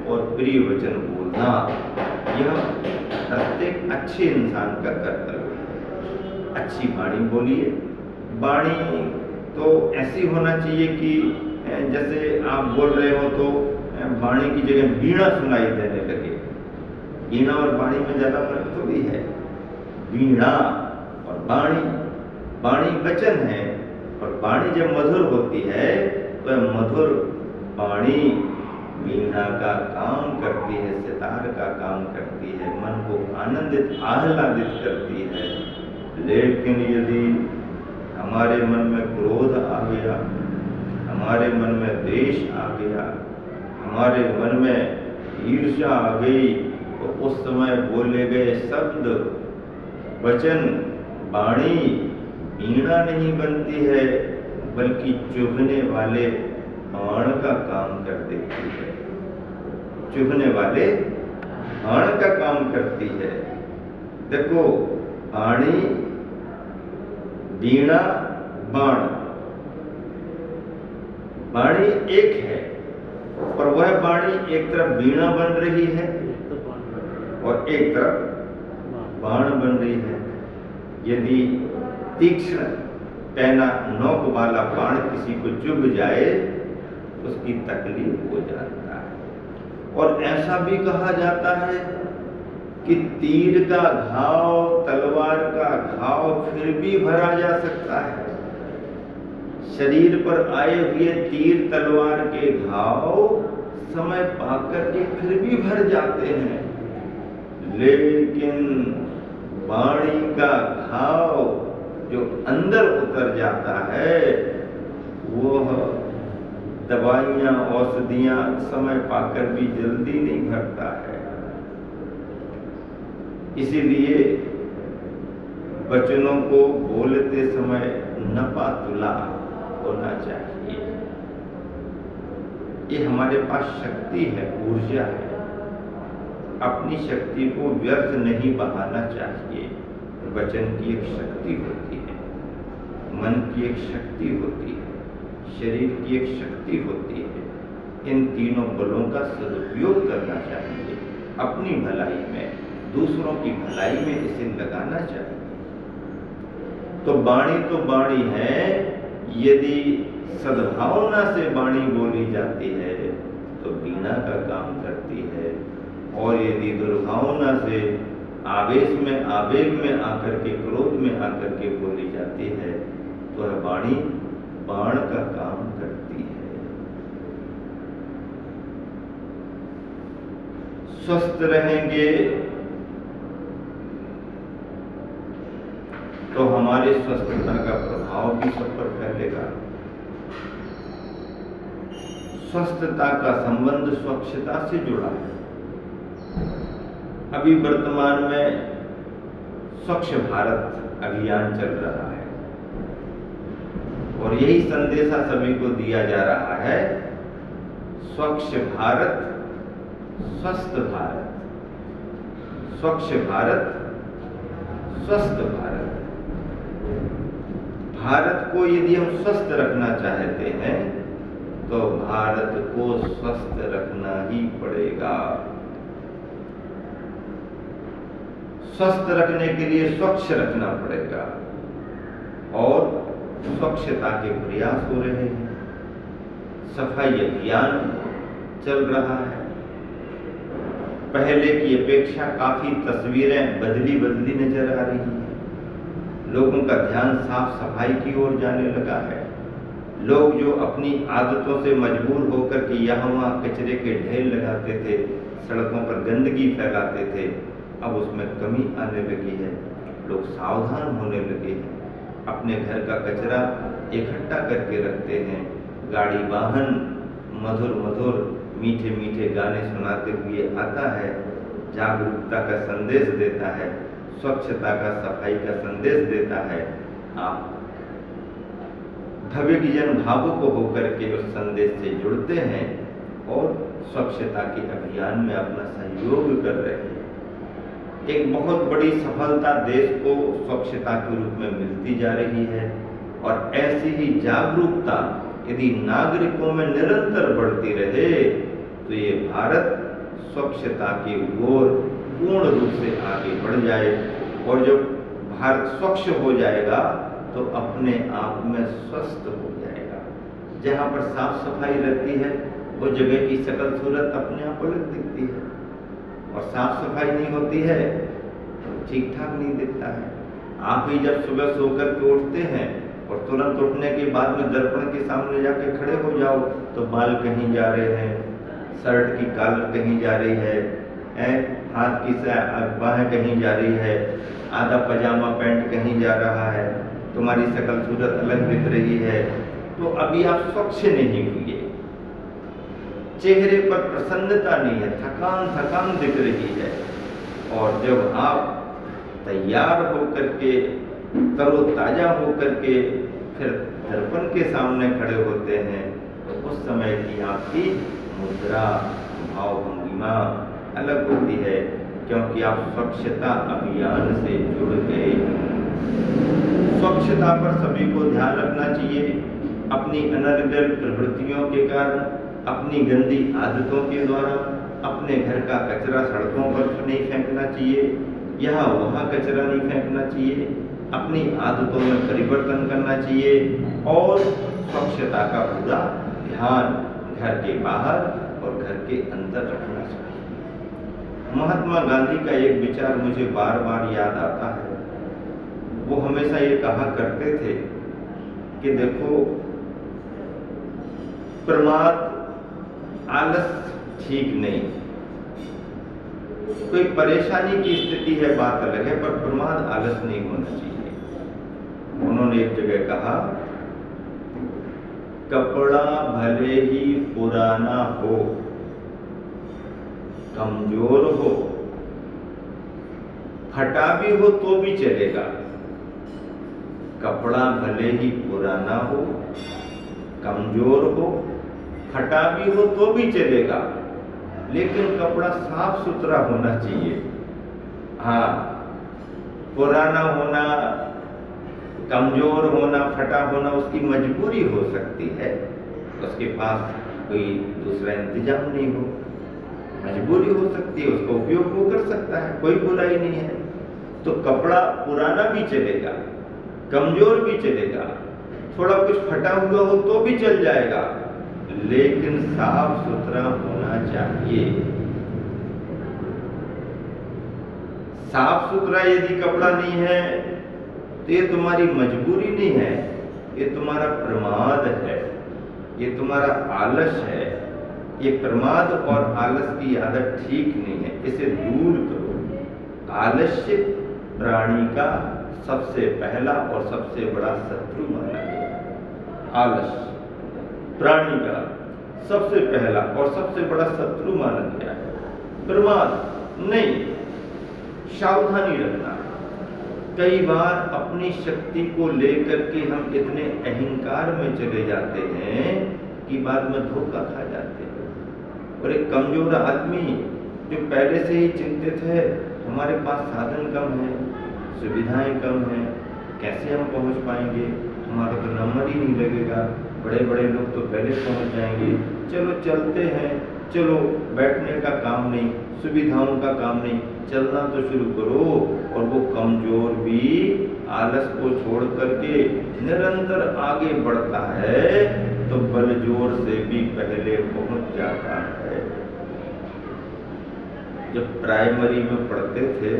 और प्रिय वचन बोलना, यह प्रत्येक अच्छे इंसान का कर्तव्य है। अच्छी वाणी बोलिए। वाणी तो ऐसी होना चाहिए कि जैसे आप बोल रहे हो तो वाणी की जगह वीणा सुनाई देने लगे। वीणा और वाणी में ज्यादा फर्क थोड़ी है। वीणा और वाणी, वाणी वचन है और वाणी जब मधुर होती है तो मधुर वाणी वीणा का काम करती है, सितार का काम करती है, मन को आनंदित आह्लादित करती है। लेकिन यदि हमारे मन में क्रोध आ गया, हमारे मन में द्वेष आ गया, हमारे मन में ईर्ष्या आ गई, तो उस समय बोले गए शब्द, वचन, वाणी वीणा नहीं बनती है, बल्कि चुभने वाले बाण का काम कर देती है। चुभने वाले बाण का काम करती है। देखो, वाणी, वीणा, बाण, वाणी एक है और वह वाणी एक तरफ वीणा बन रही है और एक तरफ बाण बन रही है। यदि तीक्ष्ण पैना नोक वाला बाण किसी को चुभ जाए तो उसकी तकलीफ हो जाता है। और ऐसा भी कहा जाता है कि तीर का घाव, तलवार का घाव फिर भी भरा जा सकता है। शरीर पर आए हुए तीर तलवार के घाव समय पाकर के फिर भी भर जाते हैं, लेकिन वाणी का घाव जो अंदर उतर जाता है, वह दवाइयां, औषधियां समय पाकर भी जल्दी नहीं भरता है। इसीलिए वचनों को बोलते समय नपा तुला होना चाहिए। ये हमारे पास शक्ति है, ऊर्जा है। अपनी शक्ति को व्यर्थ नहीं बहाना चाहिए। वचन की एक शक्ति होती है, मन की एक शक्ति होती है, शरीर की एक शक्ति होती है। इन तीनों बलों का सदुपयोग करना चाहिए। अपनी भलाई में, दूसरों की भलाई में इसे लगाना चाहिए। तो वाणी तो वाणी है। यदि सद्भावना से वाणी बोली जाती है तो वीणा का काम करती है, और यदि दुर्भावना से, आवेश में, आवेग में आकर के, क्रोध में आकर के बोली जाती है तो वह वाणी बाण का काम करती है। स्वस्थ रहेंगे तो हमारे स्वस्थता का प्रभाव भी सब पर फैलेगा। स्वस्थता का संबंध स्वच्छता से जुड़ा है। अभी वर्तमान में स्वच्छ भारत अभियान चल रहा है और यही संदेशा सभी को दिया जा रहा है, स्वच्छ भारत, स्वस्थ भारत, स्वच्छ भारत, स्वस्थ भारत। भारत को यदि हम स्वस्थ रखना चाहते हैं तो भारत को स्वस्थ रखना ही पड़ेगा। स्वस्थ रखने के लिए स्वच्छ रखना पड़ेगा और स्वच्छता के प्रयास हो रहे हैं। सफाई अभियान चल रहा है। पहले की अपेक्षा काफी तस्वीरें बदली नजर आ रही हैं। लोगों का ध्यान साफ सफाई की ओर जाने लगा है। लोग जो अपनी आदतों से मजबूर होकर के यहाँ वहाँ कचरे के ढेर लगाते थे, सड़कों पर गंदगी फैलाते थे, अब उसमें कमी आने लगी है। लोग सावधान होने लगे हैं। अपने घर का कचरा इकट्ठा करके रखते हैं। गाड़ी वाहन मधुर मधुर मीठे मीठे गाने सुनाते हुए आता है, जागरूकता का संदेश देता है, स्वच्छता का, सफाई का संदेश देता है। आप भव्य जन भावुक होकर के उस संदेश से जुड़ते हैं और स्वच्छता के अभियान में अपना सहयोग कर रहे हैं। एक बहुत बड़ी सफलता देश को स्वच्छता के रूप में मिलती जा रही है और ऐसी ही जागरूकता यदि नागरिकों में निरंतर बढ़ती रहे तो ये भारत स्वच्छता की ओर पूर्ण रूप से आगे बढ़ जाए। और जब भारत स्वच्छ हो जाएगा तो अपने आप में स्वस्थ हो जाएगा। जहाँ पर साफ सफाई रहती है वो जगह की शकल सूरत अपने आप अलग दिखती है, और साफ सफाई नहीं होती है तो ठीक ठाक नहीं दिखता है। आप ही जब सुबह सोकर के उठते हैं और तुरंत उठने के बाद में दर्पण के सामने जाके खड़े हो जाओ तो बाल कहीं जा रहे हैं, शर्ट की कॉलर कहीं जा रही है, हाथ की बाहें कहीं जा रही है, आधा पजामा पैंट कहीं जा रहा है, तुम्हारी शकल सूरत अलग दिख रही है, तो अभी आप स्वच्छ नहीं हुए। चेहरे पर प्रसन्नता नहीं है, थकान थकान दिख रही है। और जब आप तैयार होकर के, तरोताजा होकर के फिर दर्पण के सामने खड़े होते हैं तो उस समय की आपकी मुद्रा, भाव भंगिमा अलग होती है, क्योंकि आप स्वच्छता अभियान से जुड़ गए। स्वच्छता पर सभी को ध्यान रखना चाहिए। अपनी अनर्गल प्रवृत्तियों के कारण, अपनी गंदी आदतों के द्वारा अपने घर का कचरा सड़कों पर नहीं फेंकना चाहिए, यहाँ वहाँ कचरा नहीं फेंकना चाहिए, अपनी आदतों में परिवर्तन करना चाहिए और स्वच्छता का पूरा ध्यान घर के बाहर और घर के अंदर रखना चाहिए। महात्मा गांधी का एक विचार मुझे बार बार याद आता है। वो हमेशा ये कहा करते थे कि देखो, प्रमाद, आलस ठीक नहीं। कोई परेशानी की स्थिति है बात अलग है, पर प्रमाद, आलस नहीं होना चाहिए। उन्होंने एक जगह कहा, कपड़ा भले ही पुराना हो, कमजोर हो, फटा भी हो तो भी चलेगा। कपड़ा भले ही पुराना हो, कमजोर हो, फटा भी हो तो भी चलेगा, लेकिन कपड़ा साफ सुथरा होना चाहिए। हाँ, पुराना होना, कमजोर होना, फटा होना उसकी मजबूरी हो सकती है, उसके पास कोई दूसरा इंतजाम नहीं हो, मजबूरी हो सकती है, उसका उपयोग वो कर सकता है, कोई बुराई नहीं है। तो कपड़ा पुराना भी चलेगा, कमजोर भी चलेगा, थोड़ा कुछ फटा हुआ हो तो भी चल जाएगा, लेकिन साफ सुथरा होना चाहिए। साफ सुथरा यदि कपड़ा नहीं है तो ये तुम्हारी मजबूरी नहीं है, ये तुम्हारा प्रमाद है, ये तुम्हारा आलस है। ये प्रमाद और आलस की आदत ठीक नहीं है, इसे दूर करो। आलस्य प्राणी का सबसे पहला और सबसे बड़ा शत्रु माना गया। आलस प्राणी का सबसे पहला और सबसे बड़ा शत्रु माना गया है। प्रमाद नहीं, सावधानी रखना। कई बार अपनी शक्ति को लेकर के हम इतने अहंकार में चले जाते हैं कि बाद में धोखा खा जाते हैं। और एक कमजोर आदमी जो पहले से ही चिंतित है, हमारे पास साधन कम है, सुविधाएं कम हैं, कैसे हम पहुंच पाएंगे, हमारा तो नंबर ही नहीं लगेगा, बड़े बड़े लोग तो पहले पहुंच जाएंगे, चलो चलते हैं, चलो बैठने का काम नहीं, सुविधाओं का काम नहीं, चलना तो शुरू करो। और वो कमजोर भी आलस को छोड़ करके निरंतर आगे बढ़ता है तो बल जोर से भी पहले पहुंच जाता है। जब प्राइमरी में पढ़ते थे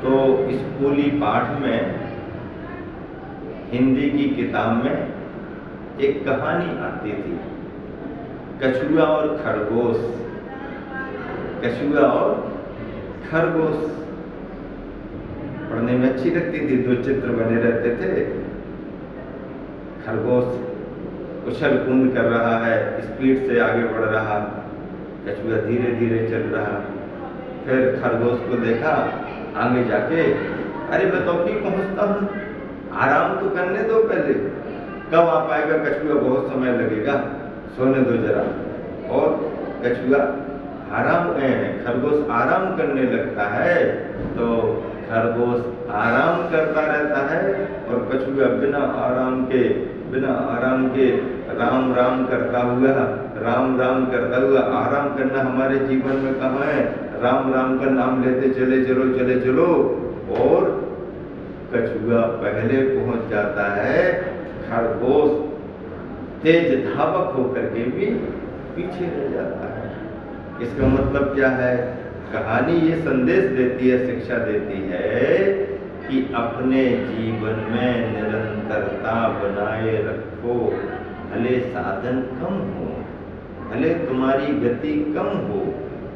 तो स्कूली पाठ में, हिंदी की किताब में एक कहानी आती थी, कछुआ और खरगोश। कछुआ और खरगोश पढ़ने में अच्छी लगती थी, दो चित्र बने रहते थे। खरगोश उछल कूद कर रहा है, स्पीड से आगे बढ़ रहा, कछुआ धीरे धीरे चल रहा। फिर खरगोश को देखा आगे जाके, अरे मैं तो अभी पहुंचता हूँ, आराम तो करने दो पहले, कब आ पाएगा कछुआ, बहुत समय लगेगा, सोने दो जरा। और कछुआ खरगोश आराम करने लगता है तो खरगोश आराम करता रहता है और कछुआ बिना आराम के राम राम करता हुआ राम राम करता हुआ आराम करना हमारे जीवन में कहाँ है? राम राम का नाम लेते चले चलो और कछुआ पहले पहुंच जाता है, खरगोश तेज धावक होकर के भी पीछे रह जाता है। इसका मतलब क्या है? कहानी ये संदेश देती है, शिक्षा देती है कि अपने जीवन में निरंतरता बनाए रखो। भले साधन कम हो, भले तुम्हारी गति कम हो,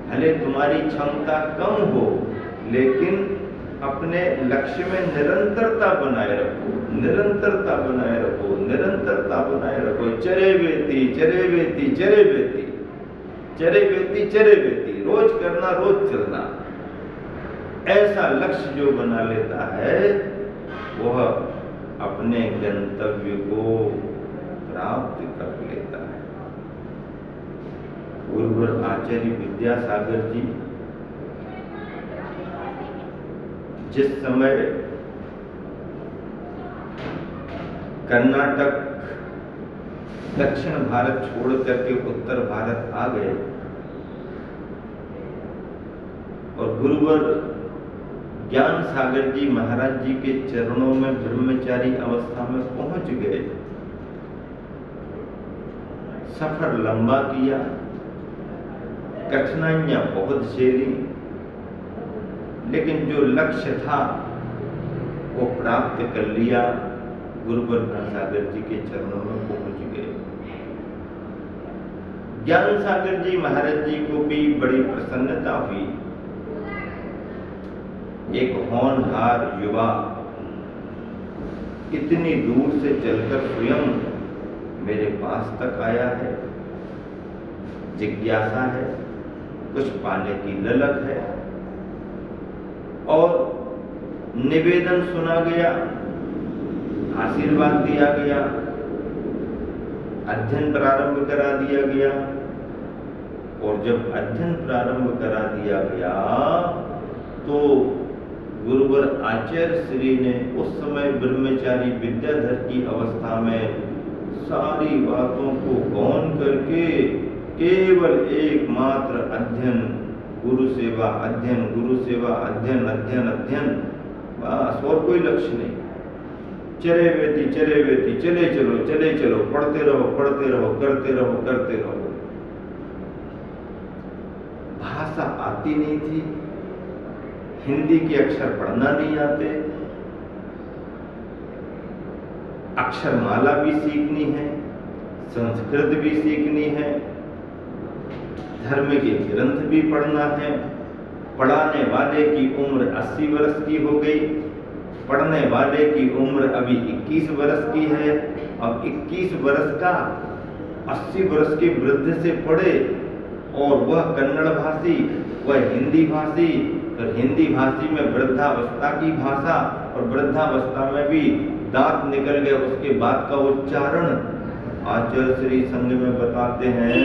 भले तुम्हारी क्षमता कम हो, लेकिन अपने लक्ष्य में निरंतरता बनाए रखो, निरंतरता बनाए रखो, निरंतरता बनाए रखो। चरे बेती चरे बेती चरे बेती चरे बेती चरे बेती, रोज करना रोज चलना। ऐसा लक्ष्य जो बना लेता है वह अपने गंतव्य को प्राप्त कर लेता है। गुरुवर आचार्य विद्यासागर जी जिस समय कर्नाटक दक्षिण भारत छोड़ करके उत्तर भारत आ गए और गुरुवर ज्ञान सागर जी महाराज जी के चरणों में ब्रह्मचारी अवस्था में पहुंच गए। सफर लंबा किया, कठिनाइयां बहुत झेली, लेकिन जो लक्ष्य था वो प्राप्त कर लिया। गुरुवर ज्ञान सागर जी के चरणों में पहुंच गए। ज्ञान सागर जी महाराज जी को भी बड़ी प्रसन्नता हुई। एक होनहार युवा इतनी दूर से चलकर स्वयं मेरे पास तक आया है, जिज्ञासा है, कुछ पाने की ललक है और निवेदन सुना गया, आशीर्वाद दिया गया, अध्ययन प्रारंभ करा दिया गया। और जब अध्ययन प्रारंभ करा दिया गया तो गुरुवर आचार्य श्री ने उस समय ब्रह्मचारी विद्याधर की अवस्था में सारी बातों को गौन करके केवल एकमात्र अध्ययन, गुरु सेवा, अध्ययन, गुरु सेवा, अध्ययन, अध्ययन, अध्ययन, बस और कोई लक्ष्य नहीं। चले बेती चले चलो, पढ़ते रहो, करते रहो। भाषा आती नहीं थी, हिंदी के अक्षर पढ़ना नहीं आते, अक्षरमाला भी सीखनी है, संस्कृत भी सीखनी है, धर्म के ग्रंथ भी पढ़ना है। पढ़ाने वाले की उम्र 80 वर्ष की हो गई, पढ़ने वाले की उम्र अभी 21 वर्ष की है। अब 21 वर्ष का 80 वर्ष के वृद्ध से पढ़े और वह कन्नड़ भाषी, वह हिंदी भाषी, तो हिंदी भाषी में वृद्धावस्था की भाषा और वृद्धावस्था में भी दांत निकल गए, उसके बाद का उच्चारण आचार्य श्री संघ में बताते हैं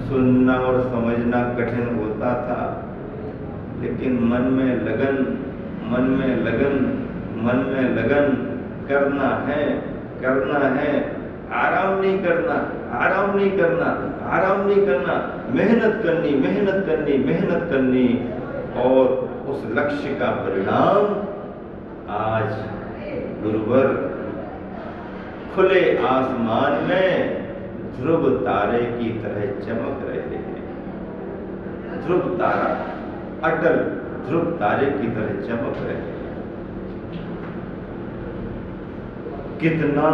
सुनना और समझना कठिन होता था, लेकिन मन में लगन करना है, आराम नहीं करना, मेहनत करनी और उस लक्ष्य का परिणाम आज गुरुवर खुले आसमान में ध्रुव तारे की तरह चमक रहे हैं। ध्रुव तारा, अटल ध्रुव तारे की तरह चमक रहे हैं। कितना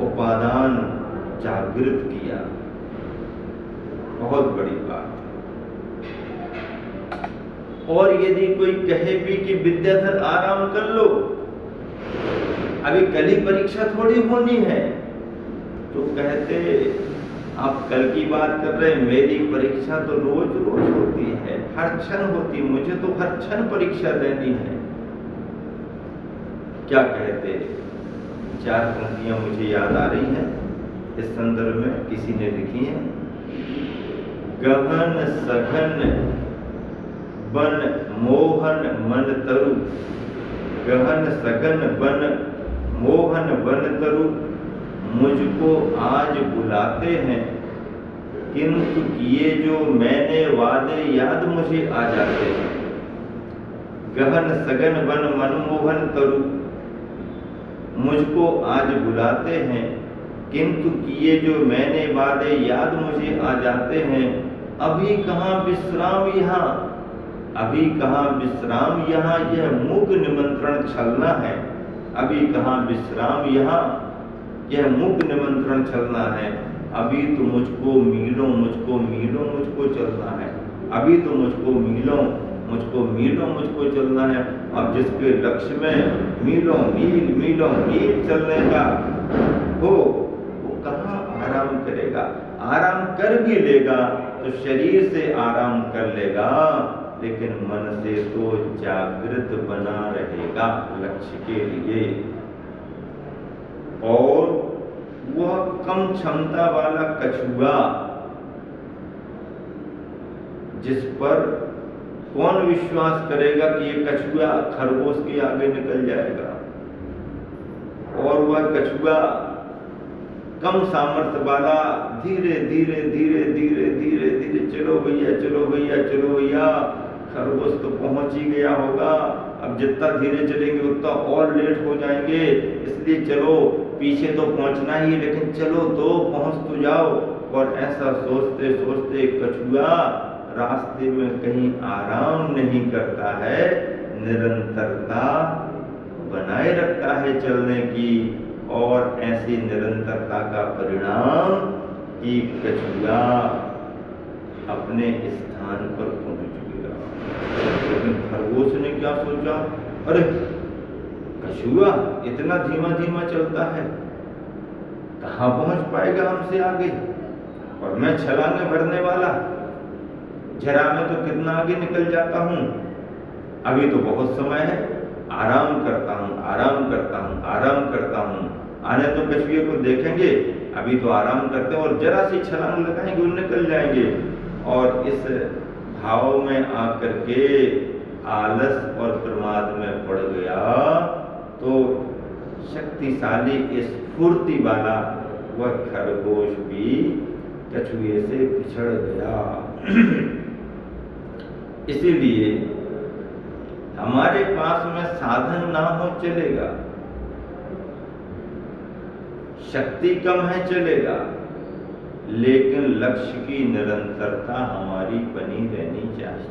उपादान जागृत किया, बहुत बड़ी बात। और यदि कोई कहे भी कि विद्याधर आराम कर लो, अभी कल ही परीक्षा थोड़ी होनी है, तो कहते आप कल की बात कर रहे हैं, मेरी परीक्षा तो रोज होती है, हर क्षण होती, मुझे तो हर क्षण परीक्षा देनी है। क्या कहते? 4 पंक्तियां मुझे याद आ रही हैं, इस संदर्भ में किसी ने लिखी है। गहन सघन बन मोहन मन तरु, गहन सघन बन मोहन बन तरु, मुझको आज बुलाते हैं किंतु किए जो मैंने वादे याद मुझे आ जाते हैं। गहन सघन वन मनमोहन तरु मुझको आज बुलाते हैं, किंतु किए जो मैंने वादे याद मुझे आ जाते हैं। अभी कहाँ विश्राम यहाँ, अभी कहाँ विश्राम यहाँ, यह मूक निमंत्रण छलना है। अभी कहाँ विश्राम यहाँ, यह मूक निमंत्रण छलना है। अभी तो मुझको मीलों मुझको चलना है। अभी तो मुझको मीलों मुझको चलना है। अब जिसके लक्ष्य में मीलों मील चलने का हो, वो कहाँ आराम करेगा। आराम कर भी लेगा तो शरीर से आराम कर लेगा, लेकिन मन से तो जागृत बना रहेगा लक्ष्य के लिए। और वह कम क्षमता वाला कछुआ, जिस पर कौन विश्वास करेगा कि ये कछुआ खरगोश के आगे निकल जाएगा। और वह कछुआ कम सामर्थ्य वाला धीरे धीरे चलो भैया, खरगोश तो पहुंच ही गया होगा। अब जितना धीरे चलेंगे उतना और लेट हो जाएंगे, इसलिए चलो, पीछे तो पहुंचना ही, लेकिन चलो तो पहुंच तो जाओ। और ऐसा सोचते सोचते कछुआ रास्ते में कहीं आराम नहीं करता है, निरंतरता बनाए रखता है चलने की। और ऐसी निरंतरता का परिणाम कि कछुआ अपने स्थान पर पहुंच गया। लेकिन खरगोश ने क्या सोचा, अरे कछुआ इतना धीमा चलता है, कहाँ पहुंच पाएगा हमसे आगे। और मैं छलांगे भरने वाला, जरा मैं तो कितना आगे निकल जाता हूँ। अभी तो बहुत समय है, आराम करता हूँ। आने तो कछुए को देखेंगे, अभी तो आराम करते हैं, और जरा सी छलांग लगाएंगे, वो निकल जाएंगे। और इस भाव में आकर के आलस और प्रमाद में पड़ गया, तो शक्तिशाली स्फूर्ति वाला वह खरगोश भी कछुए से पिछड़ गया। इसीलिए हमारे पास में साधन ना हो चलेगा, शक्ति कम है चलेगा, लेकिन लक्ष्य की निरंतरता हमारी बनी रहनी चाहिए।